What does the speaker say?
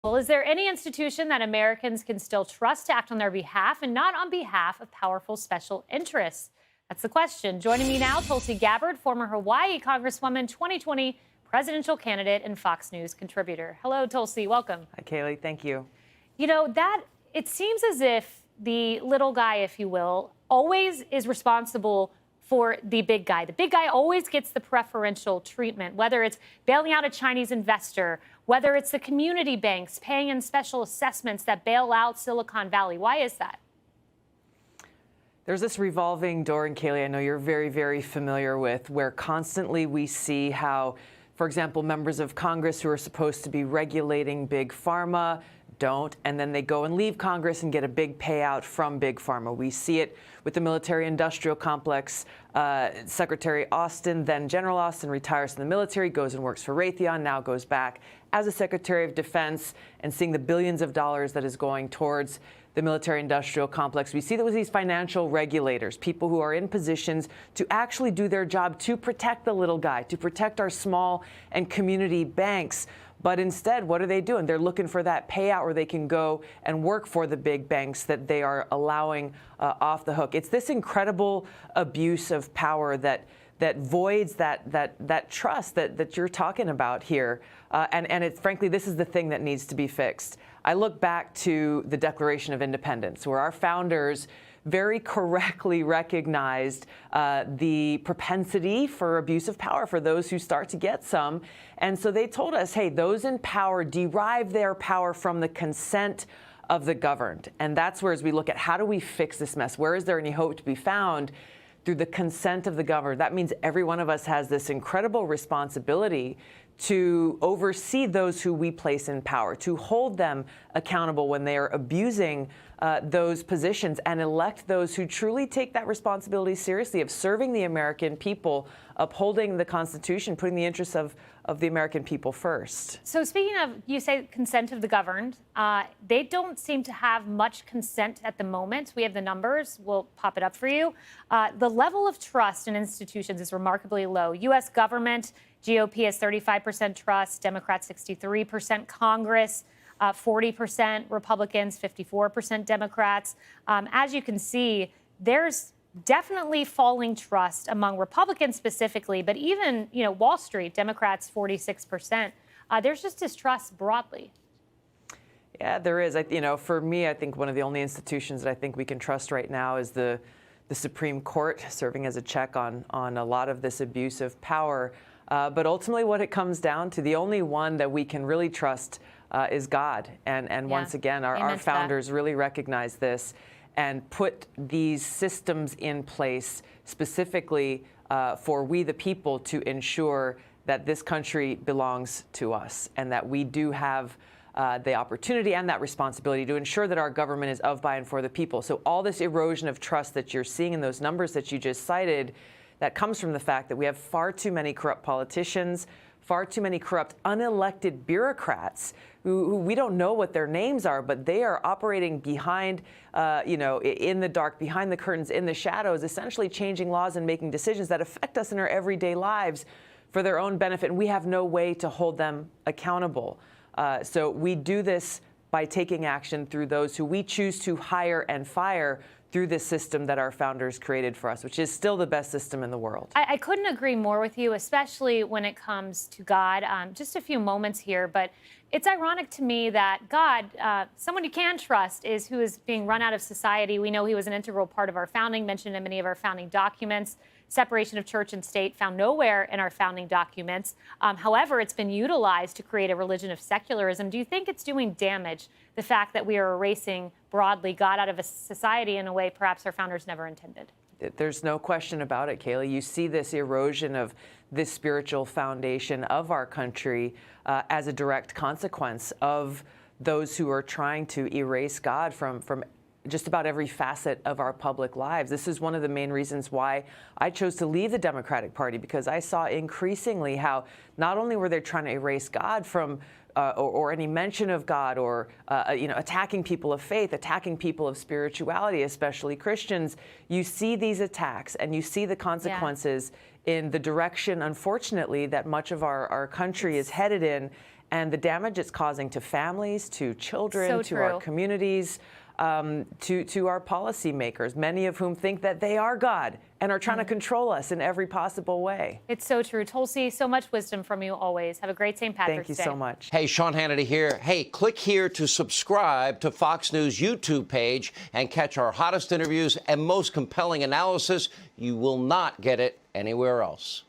Well, is there any institution that Americans can still trust to act on their behalf and not on behalf of powerful special interests? That's the question. Joining me now, Tulsi Gabbard, former Hawaii Congresswoman, 2020 presidential candidate, and Fox News contributor. Hello, Tulsi. Welcome. Hi, Kaylee. Thank you. You know, it seems as if the little guy, if you will, always is responsible for the big guy. The big guy always gets the preferential treatment, whether it's bailing out a Chinese investor, whether it's the community banks paying in special assessments that bail out Silicon Valley. Why is that? There's this revolving door, and Kaylee, I know you're very, very familiar with, where constantly we see how, for example, members of Congress who are supposed to be regulating big pharma don't, and then they go and leave Congress and get a big payout from big pharma. We see it with the military-industrial complex. Secretary Austin, then General Austin, retires from the military, goes and works for Raytheon, now goes back as a Secretary of Defense, and seeing the billions of dollars that is going towards the military-industrial complex. We see that with these financial regulators, people who are in positions to actually do their job to protect the little guy, to protect our small and community banks. But instead, what are they doing? They're looking for that payout where they can go and work for the big banks that they are allowing off the hook. It's this incredible abuse of power that voids that trust that you're talking about here. And it's frankly, this is the thing that needs to be fixed. I look back to the Declaration of Independence, where our founders very correctly recognized the propensity for abuse of power for those who start to get some. And so they told us, hey, those in power derive their power from the consent of the governed. And that's where, as we look at how do we fix this mess, where is there any hope to be found? Through the consent of the governed. That means every one of us has this incredible responsibility to oversee those who we place in power, to hold them accountable when they are abusing those positions, and elect those who truly take that responsibility seriously of serving the American people, upholding the Constitution, putting the interests of the American people first. So speaking of, you say consent of the governed, they don't seem to have much consent at the moment. We have the numbers. We'll pop it up for you. The level of trust in institutions is remarkably low. U.S. government, GOP has 35% trust, Democrats 63%, Congress 40%, Republicans 54%, Democrats. As you can see, there's definitely falling trust among Republicans specifically, but even, Wall Street, Democrats 46%. There's just distrust broadly. Yeah, there is. For me, I think one of the only institutions that I think we can trust right now is the Supreme Court, serving as a check on a lot of this abuse of power. But ultimately, what it comes down to, the only one that we can really trust is God. And once again, our founders really recognize this and put these systems in place specifically for we the people to ensure that this country belongs to us and that we do have the opportunity and that responsibility to ensure that our government is of, by, and for the people. So all this erosion of trust that you're seeing in those numbers that you just cited, that comes from the fact that we have far too many corrupt politicians, far too many corrupt unelected bureaucrats who we don't know what their names are, but they are operating behind, in the dark, behind the curtains, in the shadows, essentially changing laws and making decisions that affect us in our everyday lives for their own benefit. And we have no way to hold them accountable. So we do this by taking action through those who we choose to hire and fire through this system that our founders created for us, which is still the best system in the world. I couldn't agree more with you, especially when it comes to God. Just a few moments here, but it's ironic to me that God, someone you can trust, is who is being run out of society. We know he was an integral part of our founding, mentioned in many of our founding documents. Separation of church and state found nowhere in our founding documents. However, it's been utilized to create a religion of secularism. Do you think it's doing damage, the fact that we are erasing broadly God out of a society in a way perhaps our founders never intended? There's no question about it, Kaylee. You see this erosion of this spiritual foundation of our country as a direct consequence of those who are trying to erase God from just about every facet of our public lives. This is one of the main reasons why I chose to leave the Democratic Party, because I saw increasingly how not only were they trying to erase God from or any mention of God, or attacking people of faith, attacking people of spirituality, especially Christians. You see these attacks and you see the consequences in the direction, unfortunately, that much of our country is headed in. and the damage it's causing to families, to children, So to our true. communities, to our policymakers, many of whom think that they are God and are trying to control us in every possible way. It's so true. Tulsi, so much wisdom from you always. Have a great St. Patrick's Day. Thank you so much. Hey, Sean Hannity here. Hey, click here to subscribe to Fox News YouTube page and catch our hottest interviews and most compelling analysis. You will not get it anywhere else.